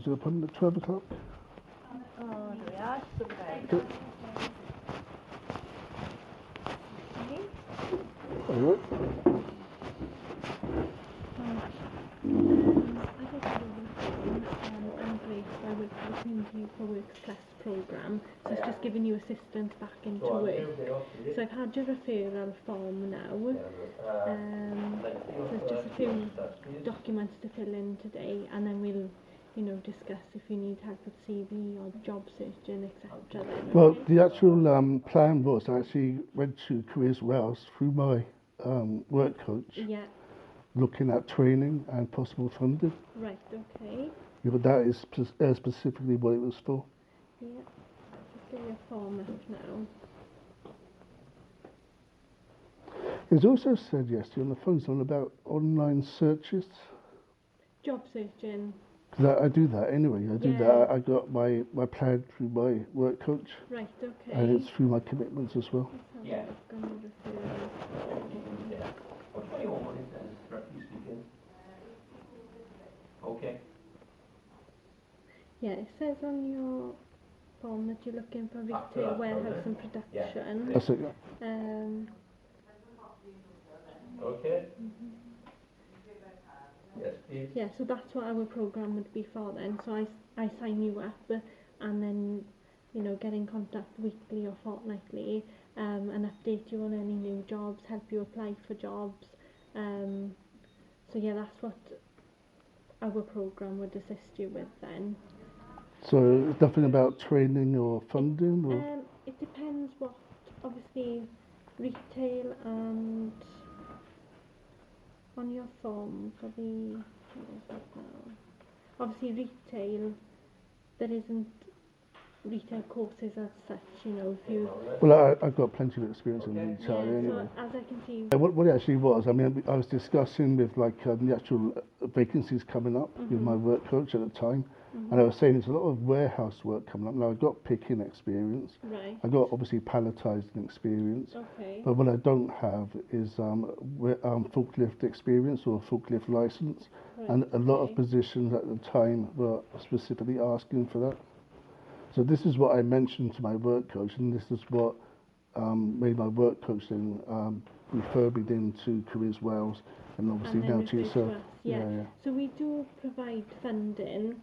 Was it upon at 12 o'clock? Oh, there we are. Okay. All right. I'm Grace. I work for the Community for Works Plus programme, so it's just giving you assistance back into work. So I've had your referral form now. So it's just a few documents to fill in today, and then we'll, discuss if you need help with CV or job searching, etc. Well, the actual plan was I actually went to Careers Wales through my work coach, Yeah. looking at training and possible funding. Right. Okay. Yeah, but that is specifically what it was for. Yeah. Just get your form up now. It's also said yesterday on the phone something about online searches. Job searching. Because I do that anyway. I do that. I got my plan through my work coach. Right. Okay. And it's through my commitments as well. Yeah. Okay. Yeah, it says on your form that you're looking for retail, warehouse and production. That's it, yeah. Okay. Yes, please. Yeah, so that's what our programme would be for then. So I sign you up and then, get in contact weekly or fortnightly and update you on any new jobs, help you apply for jobs. So yeah, that's what our programme would assist you with then. So it's nothing about training or funding? Or? It depends what, obviously, retail and on your form for the, what is it now? Obviously retail, there isn't retail courses as such, if you... Well, I've got plenty of experience in retail anyway. So as I can see... What it actually was, I mean, I was discussing with the actual vacancies coming up with my work coach at the time, and I was saying there's a lot of warehouse work coming up. Now, I've got picking experience, Right. I've got obviously palletising experience, Okay. but what I don't have is forklift experience or a forklift licence, and a lot of positions at the time were specifically asking for that. So this is what I mentioned to my work coach, and this is what made my work coach then refer me then to Careers Wales, and obviously now to yourself. Yeah. So we do provide funding,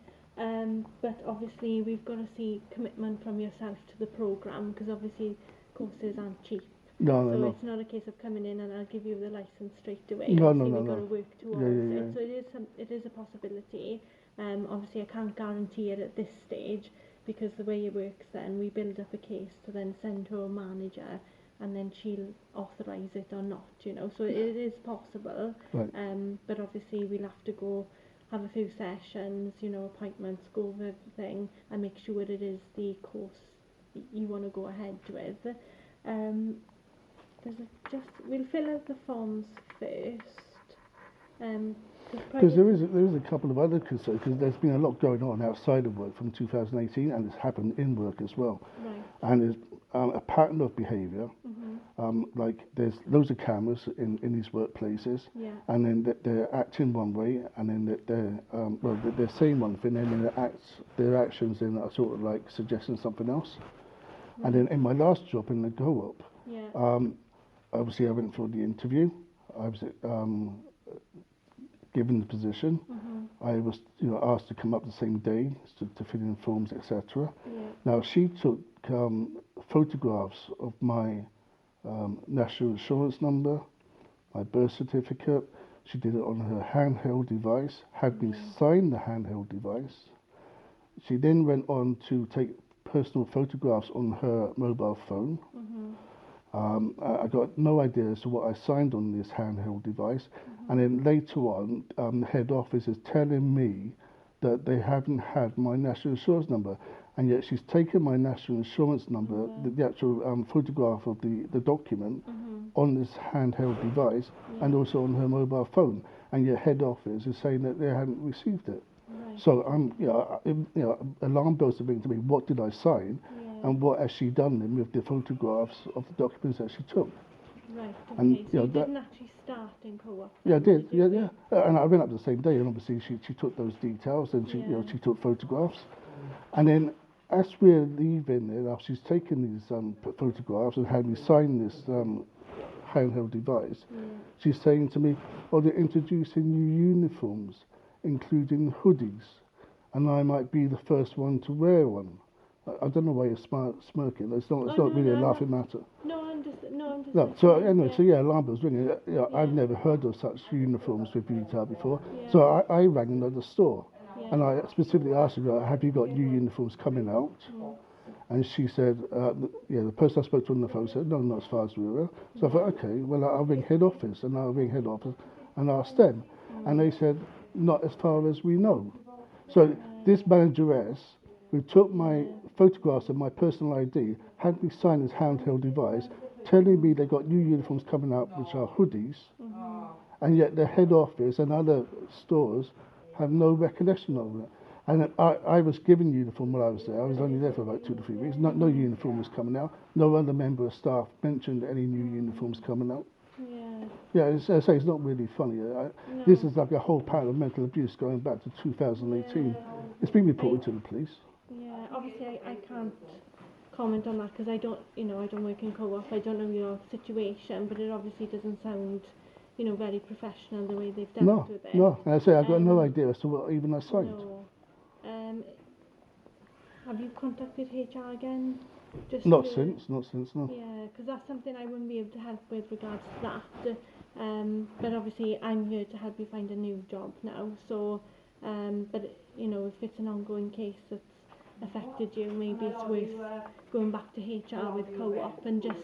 but obviously we've got to see commitment from yourself to the programme, because obviously courses aren't cheap. So it's not a case of coming in and I'll give you the licence straight away. We've got to work towards it. So it is a possibility. Obviously I can't guarantee it at this stage, because the way it works then, we build up a case to then send to a manager, and then she'll authorise it or not, So it is possible, right. But obviously we'll have to go have a few sessions, appointments, go over everything, and make sure it is the course you want to go ahead with. We'll fill out the forms first. Because there is a couple of other concerns, because there's been a lot going on outside of work from 2018, and it's happened in work as well. Right. And there's a pattern of behaviour, like there's loads of cameras in these workplaces, and then they're acting one way, and then they're saying one thing, and then their actions then are sort of like suggesting something else. Right. And then in my last job in the go-up, obviously I went for the interview. I was given the position. I was asked to come up the same day to fill in forms, etc. Now she took photographs of my national insurance number, my birth certificate. She did it on her handheld device, had me sign the handheld device. She then went on to take personal photographs on her mobile phone. I got no idea as to what I signed on this handheld device, and then later on, the head office is telling me that they haven't had my national insurance number, and yet she's taken my national insurance number, the actual photograph of the document, on this handheld device, and also on her mobile phone, and yet head office is saying that they hadn't received it. Right. So alarm bells are ringing to me. What did I sign? And what has she done then with the photographs of the documents that she took? Right, okay. And So you know, you didn't actually start in co-op? yeah, I did. you? Yeah. And I went up the same day, and obviously she took those details, and she, you know, Yeah. she took photographs, and then as we're leaving, and after she's taken these photographs and had me sign this handheld device, she's saying to me, "Oh, they're introducing new uniforms, including hoodies, and I might be the first one to wear one." I don't know why you're smirking. It's not. It's not really a laughing matter. No, I'm just No. So listening, anyway, yeah. so yeah, alarm bells ringing. I've never heard of such uniforms with retail before. Yeah. So I rang another store, Yeah. and I specifically asked her, "Have you got new uniforms coming out?" And she said, the person I spoke to on the phone said, "No, not as far as we're aware." So I thought, okay, well, I'll ring head office, and and ask them. And they said, "Not as far as we know." So this manageress, who took my photographs of my personal ID, had me sign this handheld device, telling me they got new uniforms coming out, which are hoodies, and yet the head office and other stores have no recollection of it. And I was given uniform while I was there. I was only there for about 2 to 3 weeks. No uniform was coming out. No other member of staff mentioned any new uniforms coming out. Yeah, as I say, it's not really funny. This is like a whole pattern of mental abuse going back to 2018. It's been reported to the police. Yeah, obviously I can't comment on that because I don't work in co-op. I don't know your situation, but it obviously doesn't sound, very professional the way they've dealt with it. No. And I say I've got no idea as to what even I signed. No. Have you contacted HR again? Not since, no. Yeah, because that's something I wouldn't be able to help with regards to that. But obviously I'm here to help you find a new job now. So, but if it's an ongoing case that's affected you, maybe it's worth going back to HR with co-op and just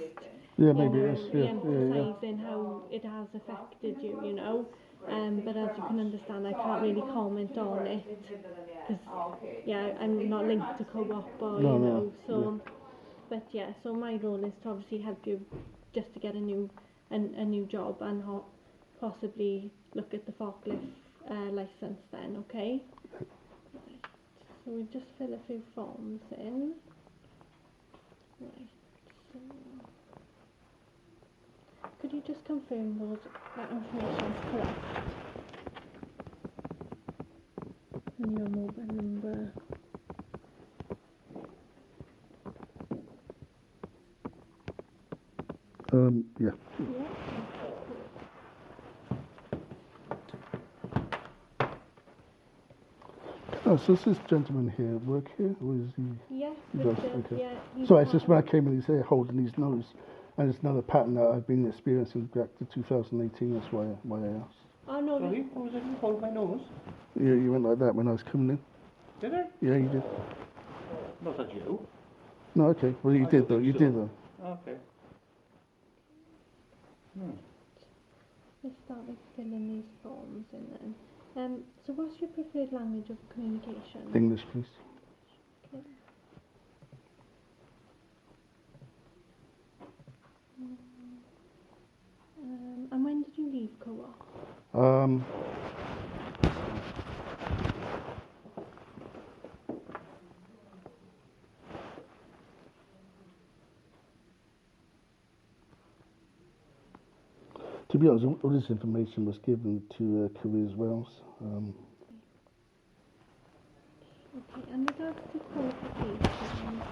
emphasising how it has affected you. But as you can understand, I can't really comment on it because I'm not linked to co-op or so. But so my role is to obviously help you just to get a new job and possibly look at the forklift license then, okay? Right. So we just fill a few forms in. Right. So could you just confirm that information is correct? And your mobile number. Yeah. Oh, so does this gentleman here work here, or is he? Yes, he does. Richard, Okay. yeah. So it's just when I came in, he's here holding his nose, and it's another pattern that I've been experiencing back to 2018. That's why I asked. Oh no. Sorry, what was it? You hold my nose? Yeah, you went like that when I was coming in. Did I? Yeah, you did. Not at you. No, okay. Well, you did though. You did though. Okay. Let's start with filling these forms in then. So what's your preferred language of communication? English, please. Okay. And when did you leave co-op? To be honest, all this information was given to Careers Wales. Okay, and regards to qualifications,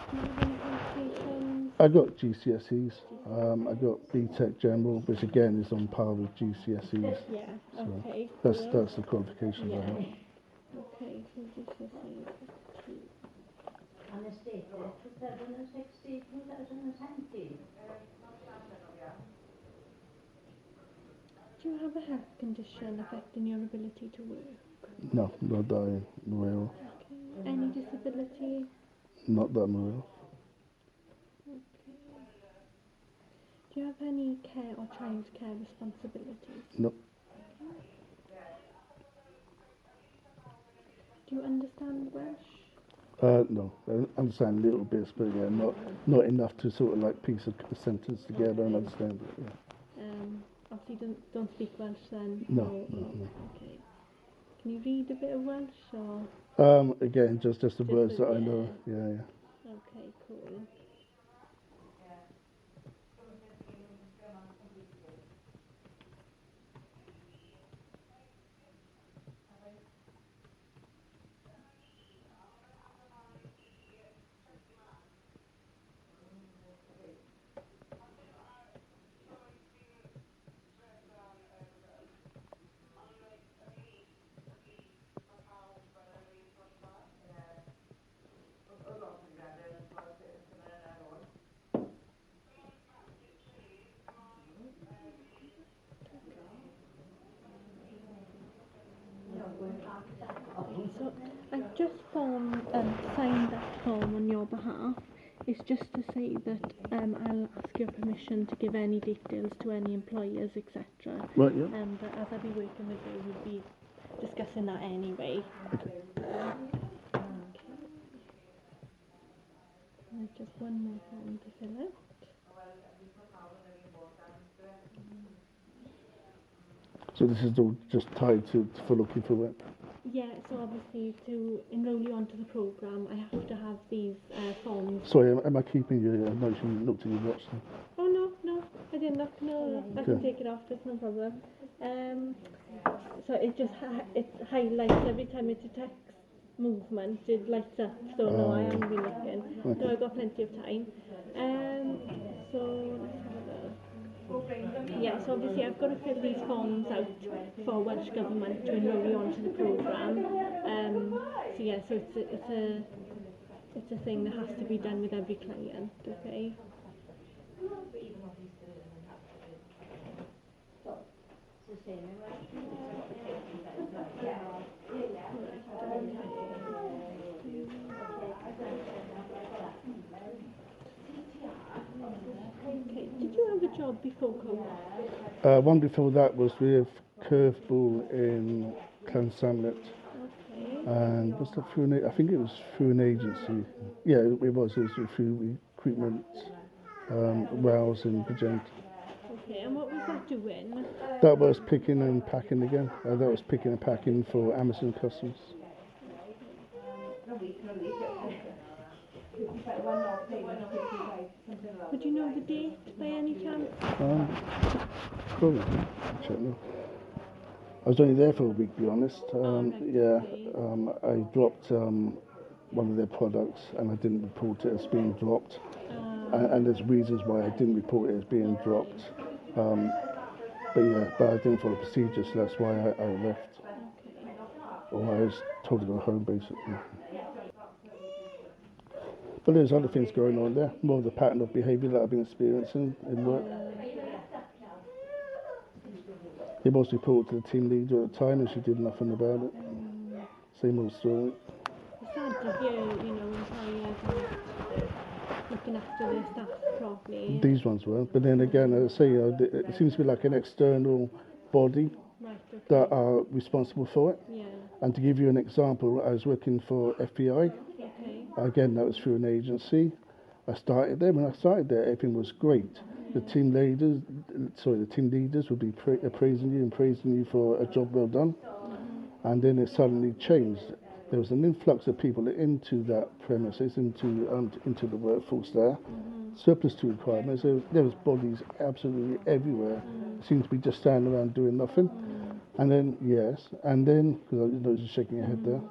do you have any qualifications? I got GCSEs. I got BTEC General, which again is on par with GCSEs. Yeah, So okay. that's the qualifications I have. Okay, so GCSEs. And the state 2016, 2017. Do you have a health condition affecting your ability to work? No, not that I'm aware of. Okay. Any disability? Not that I'm aware of. Okay. Do you have any care or childcare responsibilities? Nope. Do you understand Welsh? No, I understand little bits, but yeah, not enough to sort of like piece a sentence together and understand it. Yeah. Obviously don't speak Welsh then? No. Okay. Can you read a bit of Welsh or? Again, just the words that I know. Yeah. Okay, cool. on your behalf. It's just to say that I'll ask your permission to give any details to any employers, etc. Right, yeah. But as I'll be working with you, we'll be discussing that anyway. Okay. There's just one more form to fill out. So this is all just tied to for looking for work? Yeah, so obviously to enrol you onto the programme, I have to have these forms. Sorry, am I keeping you? I know you looked at your watch. Oh no, I didn't look. No, I can take it off. There's no problem. So it just it highlights every time it detects movement. It lights up. So no, I haven't been looking. Okay. No, I've got plenty of time. So let's have a look. Yeah, so obviously I've got to fill these forms out for Welsh Government to enrol you onto the programme. So yeah, so it's a thing that has to be done with every client, okay? Okay, did you have a job before COVID? One before that was with Curveball in Clansamlet. Okay. And was that through I think it was through an agency. Yeah, it was through recruitment, Wales and Bridgend. Okay, and what was that doing? That was picking and packing again. That was picking and packing for Amazon customers. Would you know the date by any chance? Cool. Check now. I was only there for a week, to be honest. I dropped one of their products and I didn't report it as being dropped. And there's reasons why I didn't report it as being dropped. But I didn't follow procedures, so that's why I left. Okay. Or I was told to go home, basically. But there's other things going on there, more of the pattern of behaviour that I've been experiencing in work. He was reported to the team leader at the time and she did nothing about it. Same old story. It's sad to hear, employers aren't looking after their staff properly. These ones were, but then again, as I say, it seems to be like an external body that are responsible for it. Yeah. And to give you an example, I was working for FBI. Okay. Again, that was through an agency. I started there. When I started there, everything was great. The team leaders would be praising you for a job well done. And then it suddenly changed. There was an influx of people into that premises, into the workforce there. Surplus to requirements. There was bodies absolutely everywhere. Seemed to be just standing around doing nothing. And then because I was just shaking your head there.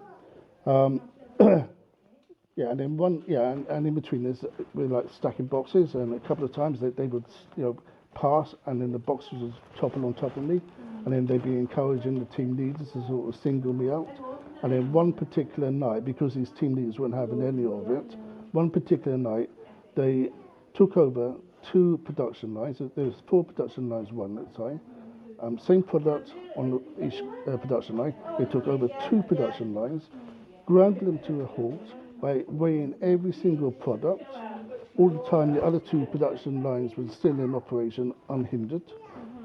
And then and in between this, we're like stacking boxes, and a couple of times they would, pass, and then the boxes would topple on top of me, and then they'd be encouraging the team leaders to sort of single me out. And then one particular night, because these team leaders weren't having any of it, one particular night they took over 2 production lines. There was 4 production lines run at the time. Same product on each production line. They took over 2 production lines, ground them to a halt by weighing every single product. All the time the other 2 production lines were still in operation unhindered,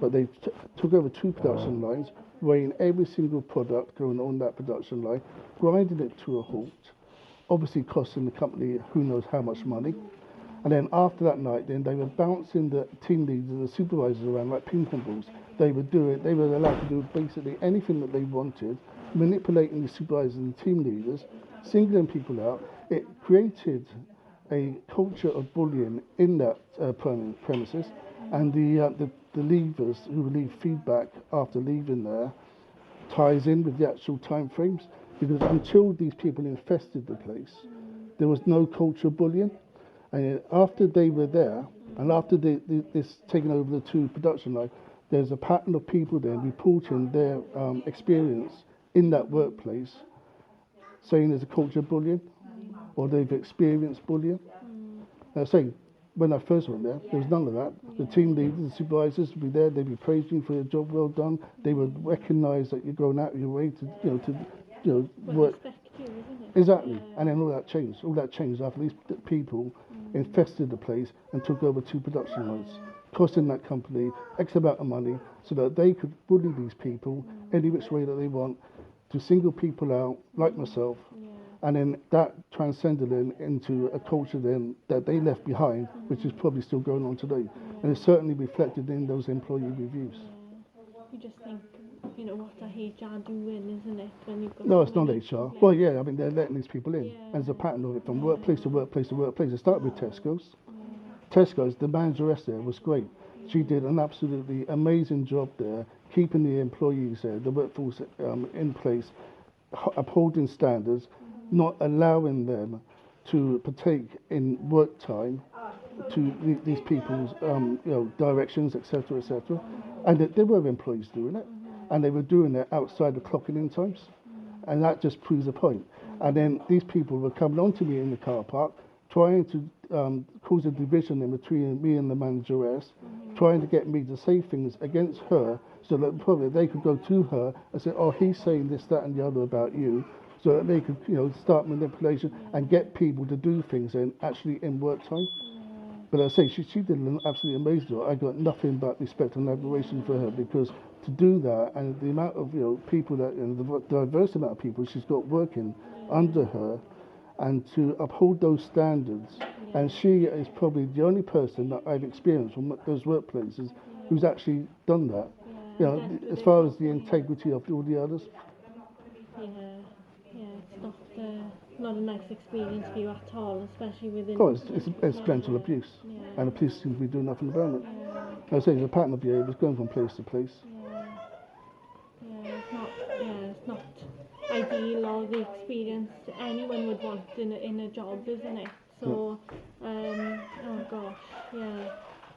but they took over 2 production lines, weighing every single product going on that production line, grinding it to a halt, obviously costing the company who knows how much money. And then after that night, then they were bouncing the team leaders and the supervisors around like ping pong balls. They were allowed to do basically anything that they wanted, manipulating the supervisors and the team leaders, singling people out. It created a culture of bullying in that premises, and the leavers who leave feedback after leaving there ties in with the actual time frames, because until these people infested the place, there was no culture of bullying. And after they were there, and after this taking over the 2 production line, there's a pattern of people then reporting their experience in that workplace, saying there's a culture of bullying, or they've experienced bullying. When I first went there was none of that. The team leaders, the supervisors would be there. They'd be praising you for your job well done. They would recognise that you're going out of your way to work. Respect you, isn't it? Exactly, and then all that changed after these people infested the place and took over 2 production lines, costing that company X amount of money so that they could bully these people any which way that they want, to single people out like myself, and then that transcended into a culture then that they left behind, which is probably still going on today, and it's certainly reflected in those employee reviews. You just think, you know, what's a HR doing, isn't it? When you've got No, it's not many HR. Well, yeah, I mean, they're letting these people in. Yeah. And there's a pattern of it from workplace to workplace to workplace. It started with Tesco's. Tesco's, the manageress there was great. She did an absolutely amazing job there, keeping the employees there, the workforce in place, upholding standards, not allowing them to partake in work time to these people's directions, etc., etc. And there were employees doing it, and they were doing it outside the clocking in times, and that just proves the point. And then these people were coming on to me in the car park, trying to cause a division in between me and the manageress, trying to get me to say things against her, so that probably they could go to her and say, "Oh, he's saying this, that, and the other about you," so that they could, start manipulation and get people to do things actually in work time. But I say she did an absolutely amazing job. I got nothing but respect and admiration for her, because to do that, and the amount of people that, the diverse amount of people she's got working under her, and to uphold those standards, and she is probably the only person that I've experienced from those workplaces who's actually done that. As far as the integrity of all the others. It's not a nice experience for you at all, especially within. Oh, it's mental abuse, and the police seem to be doing nothing about it. I say there's a pattern of behaviour. It's going from place to place. It's not ideal or the experience anyone would want in a job, isn't it? So, oh gosh,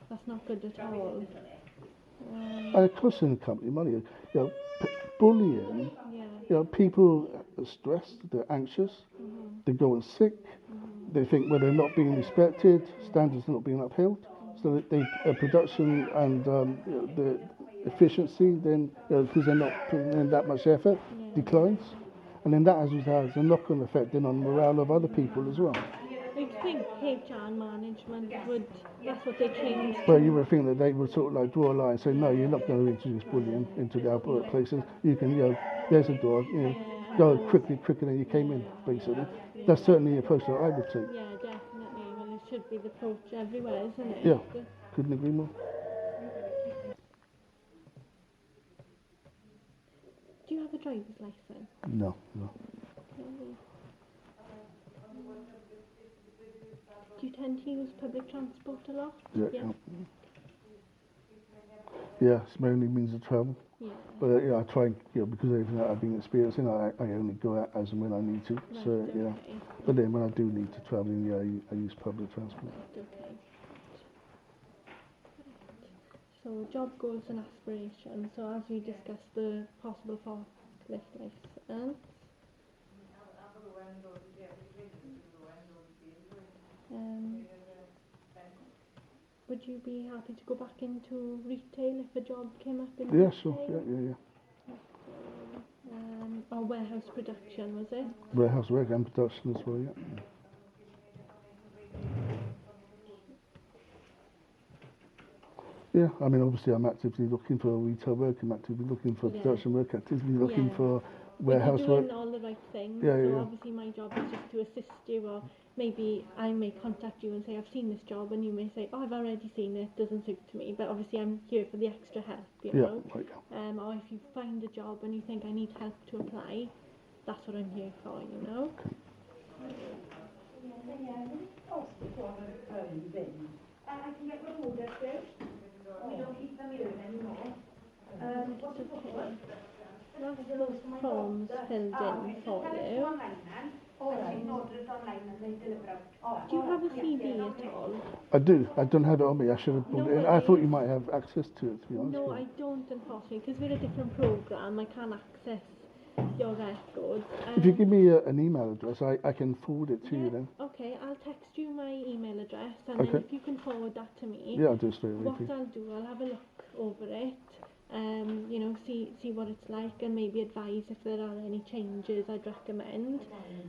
that's not good at all. And it costs the company money. Bullying. People are stressed, they're anxious, they're going sick, they think they're not being respected, standards are not being upheld, so that they production and the efficiency then, because they're not putting in that much effort, declines, and then that has a knock-on effect then on the morale of other people as well. You'd think HR and management that's what they train. Well, you would think that they would sort of like draw a line and say, no, you're not going to introduce bullying into the workplaces. You can, there's a door, go quicker than you came in, basically. That's certainly the approach that I would take. Yeah, definitely. Well, it should be the approach everywhere, isn't it? Yeah, couldn't agree more. Do you have a driver's license? No. Do you tend to use public transport a lot? Yeah, it's my only means of travel. Yeah. But I try, because of everything that I've been experiencing, I only go out as and when I need to. Right, so okay. But then when I do need to travel, I use public transport. Right, okay. So job goals and aspirations. So as we discussed, the possible forklift license. Would you be happy to go back into retail if a job came up in retail? Yeah, sure. Yeah. Or warehouse production, was it? Warehouse work and production as well, yeah. Yeah, I mean, obviously I'm actively looking for retail work, I'm actively looking for production work, actively looking for warehouse work. You're doing all the right things, obviously my job is just to assist you, or maybe I may contact you and say, I've seen this job, and you may say, oh, I've already seen it, doesn't suit me, but obviously I'm here for the extra help, you know. Right. Or if you find a job and you think I need help to apply, that's what I'm here for, you know. I can get rid of all that first. We don't keep them here anymore. Those forms filled in for you. Do you have a CV at all? I do. I don't have it on me. I should have put it in. I thought you might have access to it, to be honest. No, I don't, unfortunately, because we're a different programme. I can't access your records. If you give me an email address, I can forward it to you then. Okay, I'll text you my email address, and then if you can forward that to me. Yeah, I'll do it straight away. What I'll do, I'll have a look over it, you know, see what it's like, and maybe advise if there are any changes I'd recommend.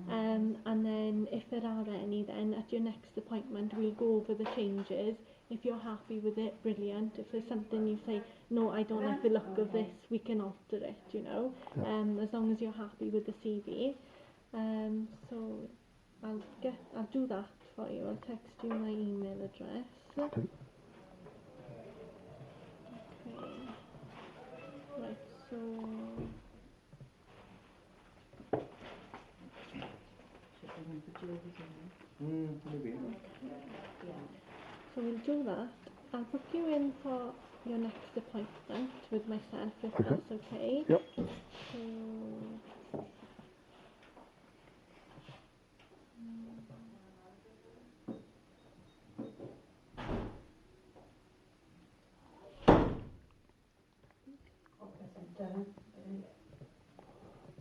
And then if there are any, then at your next appointment we'll go over the changes. If you're happy with it, brilliant. If there's something you say, no, I don't like the look of this, we can alter it, you know, as long as you're happy with the CV. So I'll do that for you. I'll text you my email address. Okay. Right, so Maybe. so we'll do that. I'll book you in for your next appointment with myself, if that's okay. Yep. So,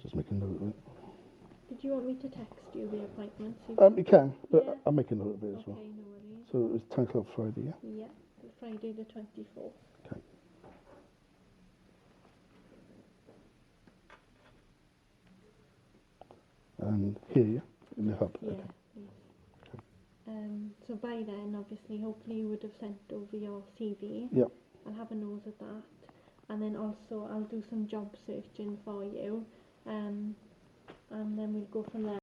Just make a note of it. did you want me to text you the appointments? You can, but Yeah. I'll make a note of it as well. Okay, no worries. So it's 10 o'clock Friday, yeah? Yeah, Friday the 24th. Okay. And here, yeah? In the hub? Yeah, Okay. please. So by then, obviously, hopefully you would have sent over your CV. Yep. I'll have a nose at that. And then also I'll do some job searching for you. And then we'll go from there.